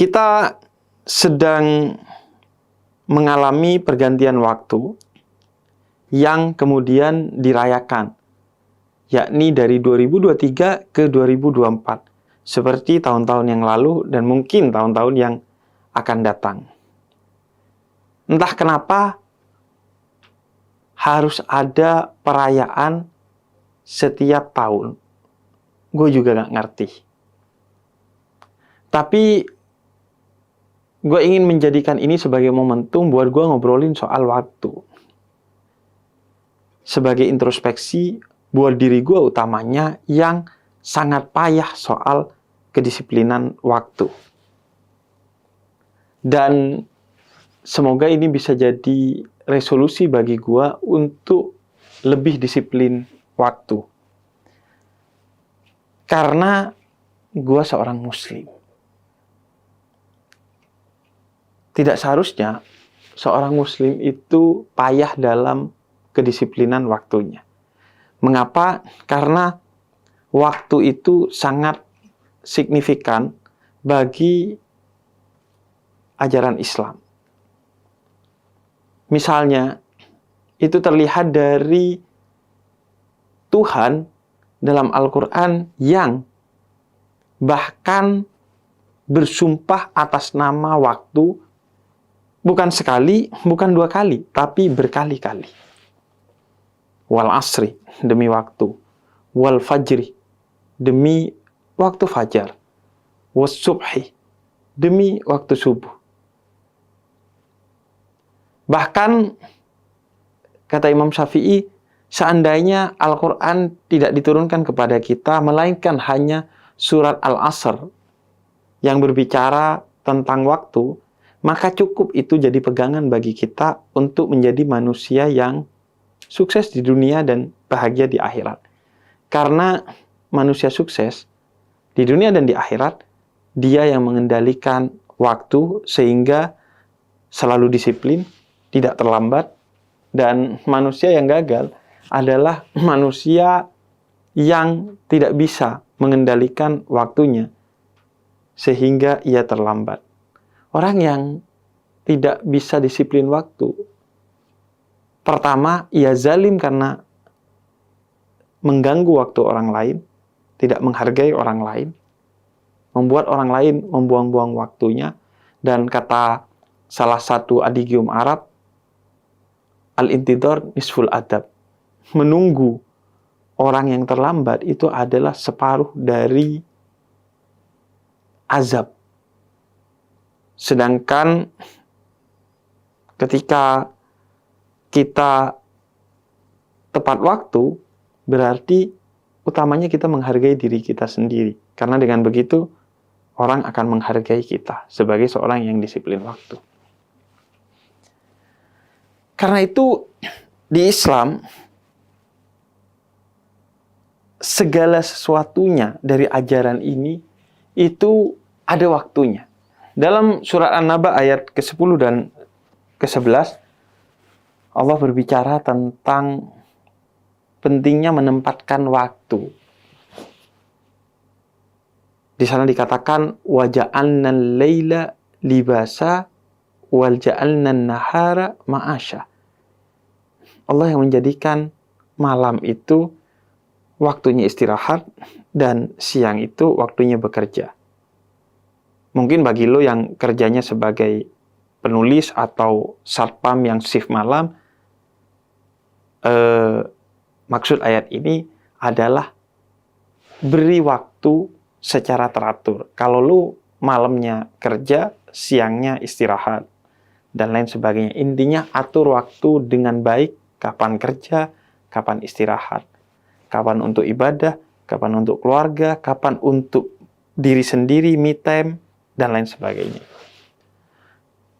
Kita sedang mengalami pergantian waktu yang kemudian dirayakan, yakni dari 2023 ke 2024, seperti tahun-tahun yang lalu dan mungkin tahun-tahun yang akan datang. Entah kenapa harus ada perayaan setiap tahun. Gue juga gak ngerti. Tapi gue ingin menjadikan ini sebagai momentum buat gue ngobrolin soal waktu. Sebagai introspeksi buat diri gue utamanya yang sangat payah soal kedisiplinan waktu. Dan semoga ini bisa jadi resolusi bagi gue untuk lebih disiplin waktu. Karena gue seorang muslim. Tidak seharusnya seorang muslim itu payah dalam kedisiplinan waktunya. Mengapa? Karena waktu itu sangat signifikan bagi ajaran Islam. Misalnya, itu terlihat dari Tuhan dalam Al-Quran yang bahkan bersumpah atas nama waktu bukan sekali, bukan dua kali, tapi berkali-kali. Wal asri, demi waktu. Wal fajri, demi waktu fajar. Was subhi, demi waktu subuh. Bahkan, kata Imam Syafi'i, seandainya Al-Quran tidak diturunkan kepada kita, melainkan hanya surat Al-Asr yang berbicara tentang waktu, maka cukup itu jadi pegangan bagi kita untuk menjadi manusia yang sukses di dunia dan bahagia di akhirat. Karena manusia sukses di dunia dan di akhirat, dia yang mengendalikan waktu sehingga selalu disiplin, tidak terlambat, dan manusia yang gagal adalah manusia yang tidak bisa mengendalikan waktunya sehingga ia terlambat. Orang yang tidak bisa disiplin waktu, pertama, ia zalim karena mengganggu waktu orang lain, tidak menghargai orang lain, membuat orang lain membuang-buang waktunya, dan kata salah satu adigium Arab, al-intidhar nisful adab. Menunggu orang yang terlambat itu adalah separuh dari azab. Sedangkan ketika kita tepat waktu, berarti utamanya kita menghargai diri kita sendiri. Karena dengan begitu, orang akan menghargai kita sebagai seorang yang disiplin waktu. Karena itu, di Islam, segala sesuatunya dari ajaran ini, itu ada waktunya. Dalam surat An-Naba ayat ke-10 dan ke-11, Allah berbicara tentang pentingnya menempatkan waktu. Di sana dikatakan, وَجَعَلْنَا اللَّيْلَ لِبَاسًا وَجَعَلْنَا النَّهَارَ مَعَاشًا. Allah yang menjadikan malam itu waktunya istirahat dan siang itu waktunya bekerja. Mungkin bagi lo yang kerjanya sebagai penulis atau satpam yang shift malam, maksud ayat ini adalah beri waktu secara teratur. Kalau lo malamnya kerja, siangnya istirahat, dan lain sebagainya. Intinya atur waktu dengan baik, kapan kerja, kapan istirahat, kapan untuk ibadah, kapan untuk keluarga, kapan untuk diri sendiri, me time, dan lain sebagainya.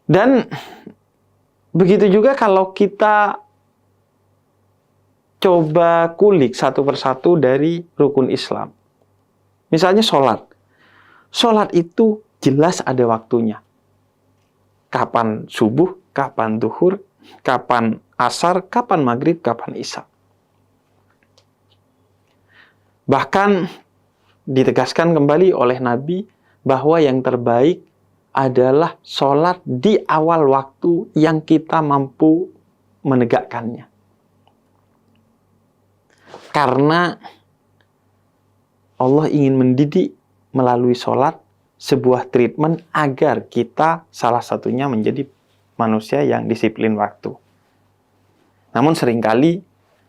Dan begitu juga kalau kita coba kulik satu persatu dari rukun Islam. Misalnya sholat. Sholat itu jelas ada waktunya. Kapan subuh, kapan duhur, kapan asar, kapan maghrib, kapan isya. Bahkan ditegaskan kembali oleh Nabi bahwa yang terbaik adalah sholat di awal waktu yang kita mampu menegakkannya. Karena Allah ingin mendidik melalui sholat sebuah treatment agar kita salah satunya menjadi manusia yang disiplin waktu. Namun seringkali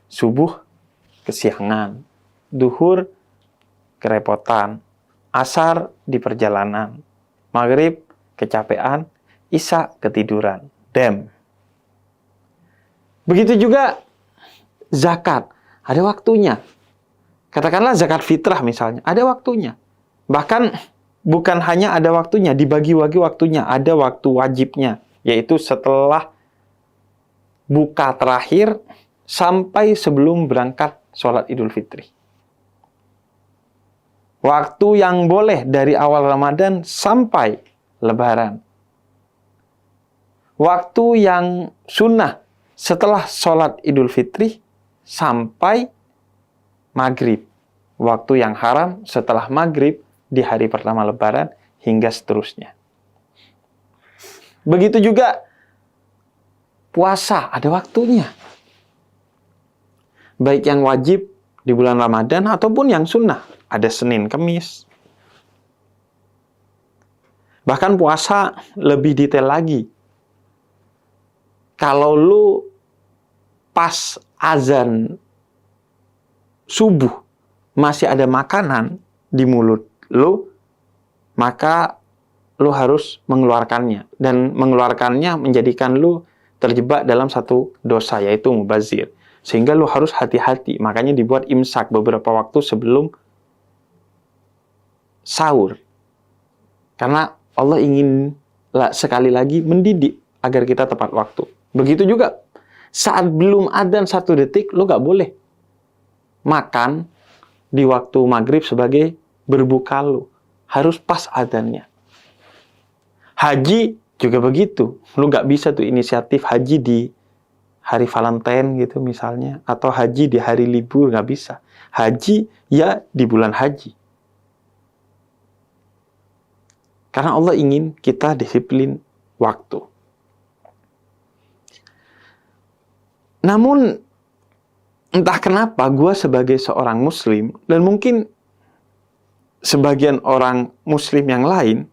subuh kesiangan, duhur kerepotan, asar di perjalanan, maghrib kecapean, isya ketiduran. Begitu juga zakat, ada waktunya. Katakanlah zakat fitrah misalnya, ada waktunya. Bahkan bukan hanya ada waktunya, dibagi-bagi waktunya, ada waktu wajibnya, yaitu setelah buka terakhir sampai sebelum berangkat sholat Idul Fitri. Waktu yang boleh dari awal Ramadan sampai Lebaran. Waktu yang sunnah setelah sholat Idul Fitri sampai maghrib. Waktu yang haram setelah maghrib di hari pertama Lebaran hingga seterusnya. Begitu juga puasa, ada waktunya. Baik yang wajib di bulan Ramadan ataupun yang sunnah. Ada Senin, Kemis. Bahkan puasa lebih detail lagi. Kalau lu pas azan subuh masih ada makanan di mulut lu, maka lu harus mengeluarkannya. Dan mengeluarkannya menjadikan lu terjebak dalam satu dosa, yaitu mubazir. Sehingga lu harus hati-hati. Makanya dibuat imsak beberapa waktu sebelum sahur. Karena Allah ingin sekali lagi mendidik agar kita tepat waktu. Begitu juga saat belum adzan 1 detik, lo gak boleh makan di waktu maghrib sebagai berbuka lo. Harus pas adzannya. Haji juga begitu. Lo gak bisa tuh inisiatif haji di hari Valentine gitu misalnya. Atau haji di hari libur, gak bisa. Haji ya di bulan haji. Karena Allah ingin kita disiplin waktu. Namun, entah kenapa gue sebagai seorang muslim, dan mungkin sebagian orang muslim yang lain,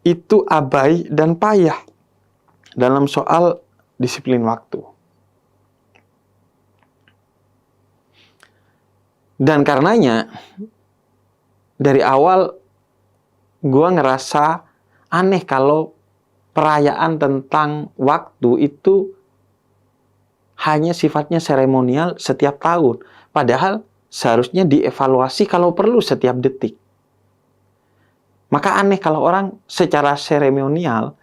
itu abai dan payah dalam soal disiplin waktu. Dan karenanya, dari awal gue ngerasa aneh kalau perayaan tentang waktu itu hanya sifatnya seremonial setiap tahun. Padahal seharusnya dievaluasi kalau perlu setiap detik. Maka aneh kalau orang secara seremonial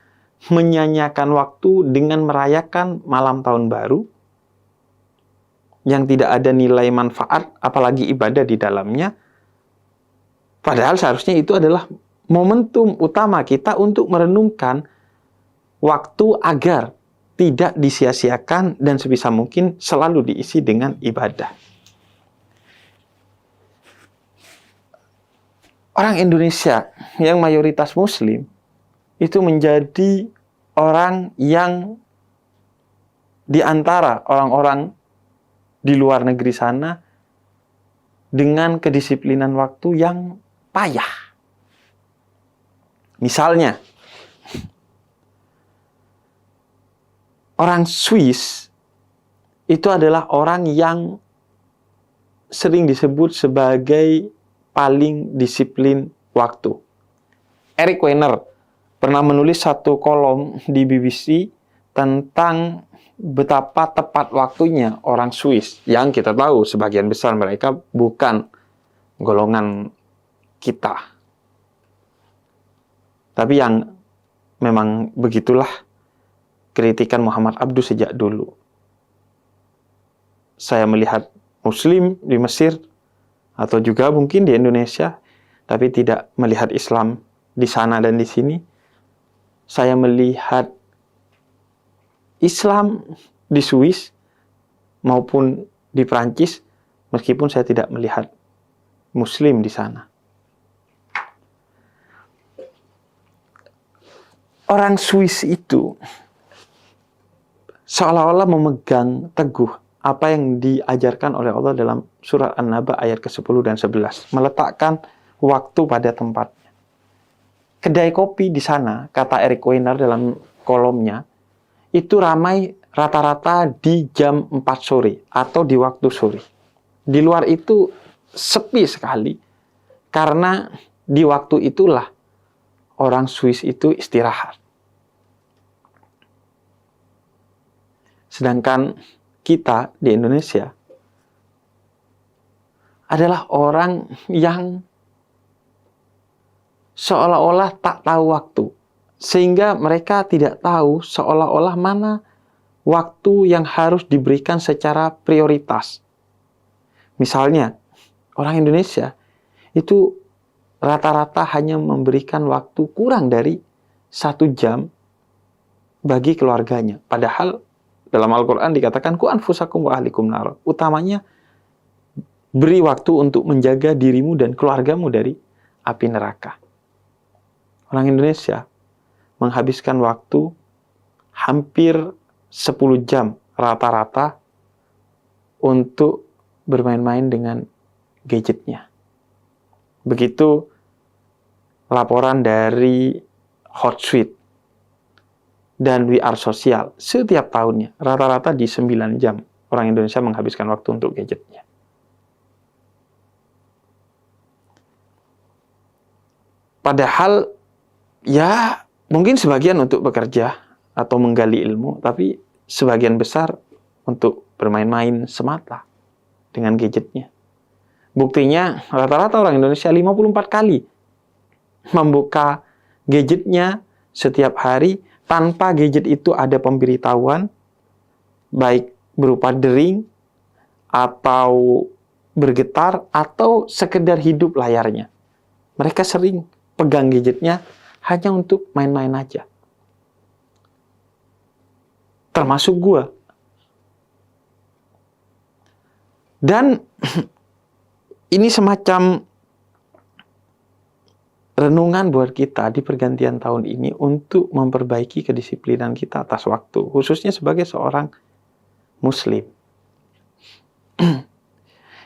menyanyiakan waktu dengan merayakan malam tahun baru yang tidak ada nilai manfaat, apalagi ibadah di dalamnya. Padahal seharusnya itu adalah momentum utama kita untuk merenungkan waktu agar tidak disia-siakan dan sebisa mungkin selalu diisi dengan ibadah. Orang Indonesia yang mayoritas muslim itu menjadi orang yang di antara orang-orang di luar negeri sana dengan kedisiplinan waktu yang payah. Misalnya, orang Swiss itu adalah orang yang sering disebut sebagai paling disiplin waktu. Eric Weiner pernah menulis satu kolom di BBC tentang betapa tepat waktunya orang Swiss, yang kita tahu sebagian besar mereka bukan golongan kita. Tapi yang memang begitulah kritikan Muhammad Abduh sejak dulu. Saya melihat Muslim di Mesir, atau juga mungkin di Indonesia, tapi tidak melihat Islam di sana dan di sini. Saya melihat Islam di Swiss maupun di Prancis, meskipun saya tidak melihat Muslim di sana. orang Swiss itu seolah-olah memegang teguh apa yang diajarkan oleh Allah dalam surat An-Naba ayat ke-10 dan 11. Meletakkan waktu pada tempatnya. Kedai kopi di sana, kata Eric Weiner dalam kolomnya, itu ramai rata-rata di jam 4 sore atau di waktu sore. Di luar itu sepi sekali karena di waktu itulah orang Swiss itu istirahat. Sedangkan kita di Indonesia adalah orang yang seolah-olah tak tahu waktu. Sehingga mereka tidak tahu seolah-olah mana waktu yang harus diberikan secara prioritas. Misalnya, orang Indonesia itu rata-rata hanya memberikan waktu kurang dari 1 jam bagi keluarganya. Padahal dalam Al-Quran dikatakan, Ku anfusakum wa ahlikum nar. Utamanya, beri waktu untuk menjaga dirimu dan keluargamu dari api neraka. Orang Indonesia menghabiskan waktu hampir 10 jam rata-rata untuk bermain-main dengan gadgetnya. Begitu laporan dari Hotsuite dan We Are Social setiap tahunnya, rata-rata di 9 jam orang Indonesia menghabiskan waktu untuk gadgetnya. Padahal ya mungkin sebagian untuk bekerja atau menggali ilmu, tapi sebagian besar untuk bermain-main semata dengan gadgetnya. Buktinya rata-rata orang Indonesia 54 kali membuka gadgetnya setiap hari tanpa gadget itu ada pemberitahuan, baik berupa dering, atau bergetar, atau sekedar hidup layarnya. Mereka sering pegang gadgetnya hanya untuk main-main aja. Termasuk gua. Dan ini semacam renungan buat kita di pergantian tahun ini untuk memperbaiki kedisiplinan kita atas waktu, khususnya sebagai seorang Muslim.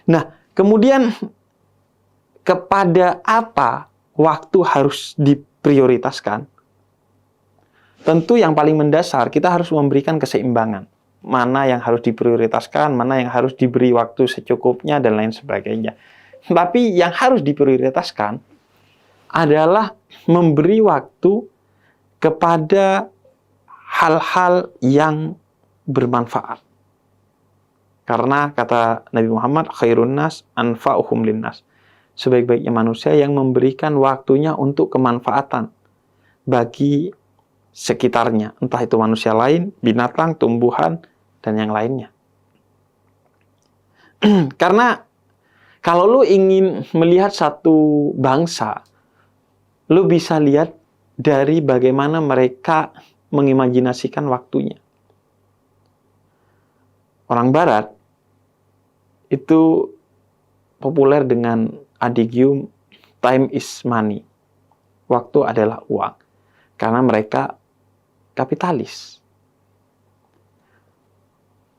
Nah, kemudian kepada apa waktu harus diprioritaskan? Tentu yang paling mendasar kita harus memberikan keseimbangan. Mana yang harus diprioritaskan, mana yang harus diberi waktu secukupnya, dan lain sebagainya. Tapi yang harus diprioritaskan adalah memberi waktu kepada hal-hal yang bermanfaat. Karena kata Nabi Muhammad, khairun nas anfa'uhum linnas. Sebaik-baiknya manusia yang memberikan waktunya untuk kemanfaatan bagi sekitarnya. Entah itu manusia lain, binatang, tumbuhan, dan yang lainnya. Karena kalau lu ingin melihat satu bangsa, lu bisa lihat dari bagaimana mereka mengimajinasikan waktunya. Orang Barat itu populer dengan adigium time is money. Waktu adalah uang. Karena mereka kapitalis.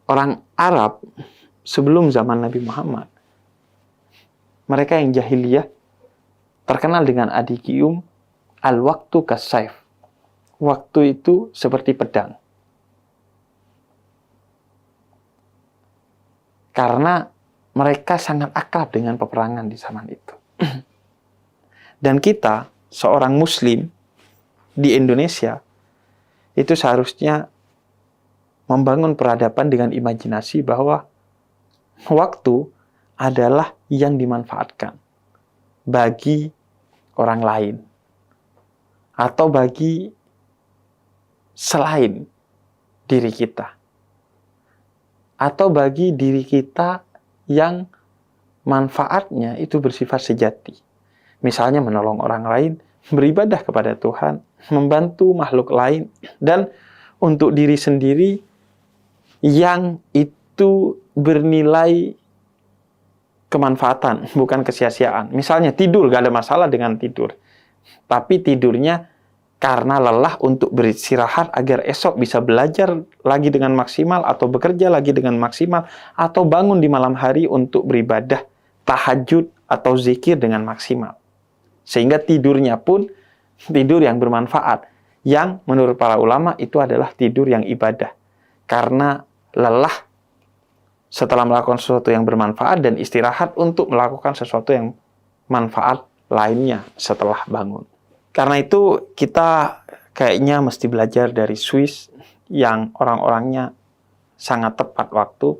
Orang Arab sebelum zaman Nabi Muhammad, mereka yang jahiliyah terkenal dengan adigium al-waktu kas-saif. Waktu itu seperti pedang. Karena mereka sangat akrab dengan peperangan di zaman itu. Dan kita, seorang Muslim di Indonesia, itu seharusnya membangun peradaban dengan imajinasi bahwa waktu adalah yang dimanfaatkan bagi orang lain atau bagi selain diri kita atau bagi diri kita yang manfaatnya itu bersifat sejati. Misalnya menolong orang lain, beribadah kepada Tuhan, membantu makhluk lain, dan untuk diri sendiri yang itu bernilai kemanfaatan, bukan kesia-siaan. Misalnya tidur, gak ada masalah dengan tidur. Tapi tidurnya karena lelah untuk beristirahat agar esok bisa belajar lagi dengan maksimal atau bekerja lagi dengan maksimal atau bangun di malam hari untuk beribadah, tahajud atau zikir dengan maksimal. Sehingga tidurnya pun tidur yang bermanfaat, yang menurut para ulama itu adalah tidur yang ibadah. Karena lelah setelah melakukan sesuatu yang bermanfaat dan istirahat untuk melakukan sesuatu yang manfaat lainnya setelah bangun. Karena itu kita kayaknya mesti belajar dari Swiss yang orang-orangnya sangat tepat waktu,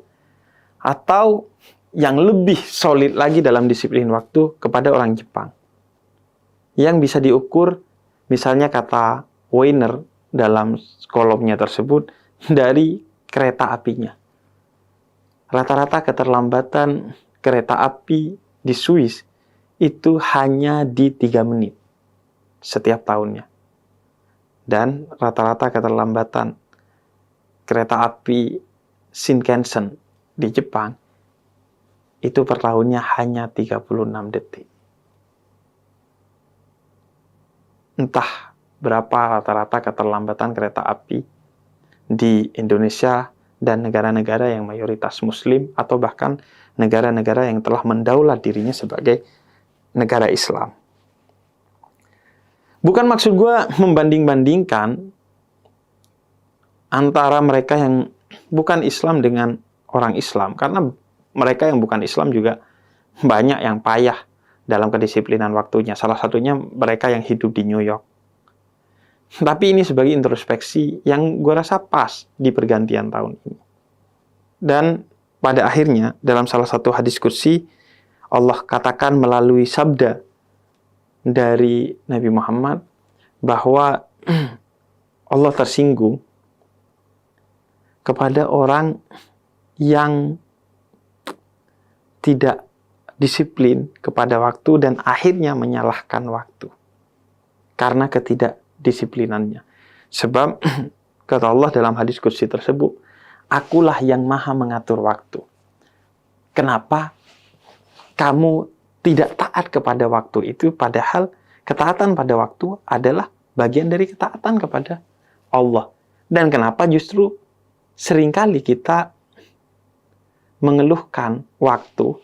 atau yang lebih solid lagi dalam disiplin waktu kepada orang Jepang. Yang bisa diukur, misalnya kata Weiner dalam kolomnya tersebut, dari kereta apinya. Rata-rata keterlambatan kereta api di Swiss itu hanya di 3 menit setiap tahunnya. Dan rata-rata keterlambatan kereta api Shinkansen di Jepang itu per tahunnya hanya 36 detik. Entah berapa rata-rata keterlambatan kereta api di Indonesia dan negara-negara yang mayoritas Muslim atau bahkan negara-negara yang telah mendaulat dirinya sebagai negara Islam. Bukan maksud gue membanding-bandingkan antara mereka yang bukan Islam dengan orang Islam. Karena mereka yang bukan Islam juga banyak yang payah dalam kedisiplinan waktunya. Salah satunya mereka yang hidup di New York. Tapi ini sebagai introspeksi yang gue rasa pas di pergantian tahun ini. Dan pada akhirnya dalam salah satu hadis qudsi, Allah katakan melalui sabda dari Nabi Muhammad bahwa Allah tersinggung kepada orang yang tidak disiplin kepada waktu dan akhirnya menyalahkan waktu karena ketidakdisiplinannya. Sebab kata Allah dalam hadis qudsi tersebut, akulah yang maha mengatur waktu. Kenapa kamu tidak taat kepada waktu itu, padahal ketaatan pada waktu adalah bagian dari ketaatan kepada Allah. Dan kenapa justru seringkali kita mengeluhkan waktu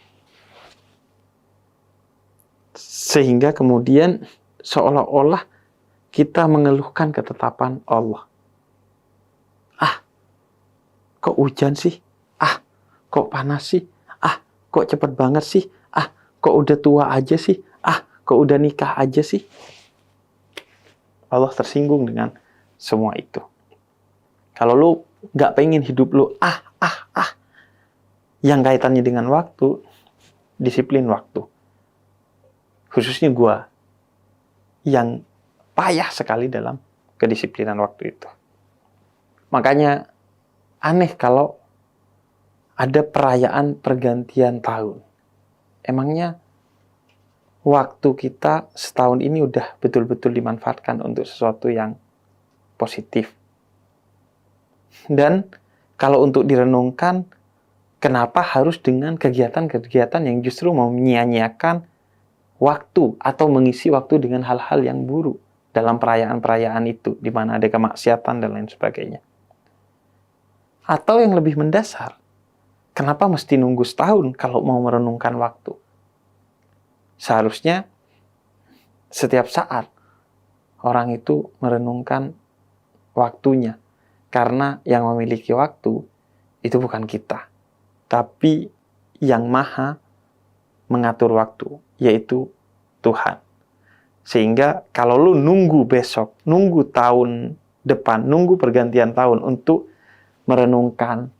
sehingga kemudian seolah-olah kita mengeluhkan ketetapan Allah. Ah, kok hujan sih? Ah, kok panas sih? Ah, kok cepat banget sih? Ah, kok udah tua aja sih? Ah, kok udah nikah aja sih? Allah tersinggung dengan semua itu. Kalau lu gak pengen hidup lu yang kaitannya dengan waktu, disiplin waktu. Khususnya gue yang payah sekali dalam kedisiplinan waktu itu. Makanya aneh kalau ada perayaan pergantian tahun. Emangnya waktu kita setahun ini udah betul-betul dimanfaatkan untuk sesuatu yang positif. Dan kalau untuk direnungkan, kenapa harus dengan kegiatan-kegiatan yang justru mau menyia-nyiakan waktu atau mengisi waktu dengan hal-hal yang buruk dalam perayaan-perayaan itu, di mana ada kemaksiatan dan lain sebagainya. Atau yang lebih mendasar, kenapa mesti nunggu setahun kalau mau merenungkan waktu? Seharusnya setiap saat orang itu merenungkan waktunya. Karena yang memiliki waktu itu bukan kita, tapi yang maha mengatur waktu, yaitu Tuhan. Sehingga kalau lu nunggu besok, nunggu tahun depan, nunggu pergantian tahun untuk merenungkan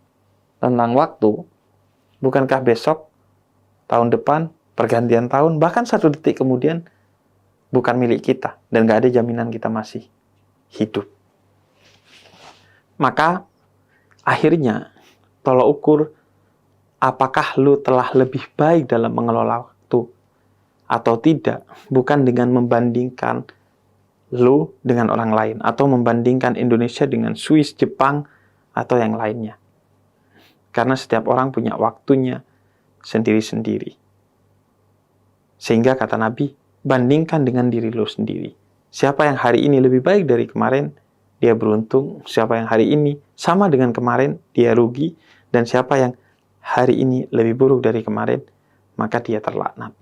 tentang waktu, bukankah besok, tahun depan, pergantian tahun, bahkan 1 detik kemudian bukan milik kita dan gak ada jaminan kita masih hidup. Maka akhirnya tolak ukur apakah lu telah lebih baik dalam mengelola waktu atau tidak, bukan dengan membandingkan lu dengan orang lain atau membandingkan Indonesia dengan Swiss, Jepang atau yang lainnya. Karena setiap orang punya waktunya sendiri-sendiri. Sehingga kata Nabi, bandingkan dengan diri lu sendiri. Siapa yang hari ini lebih baik dari kemarin, dia beruntung. Siapa yang hari ini sama dengan kemarin, dia rugi. Dan siapa yang hari ini lebih buruk dari kemarin, maka dia terlaknat.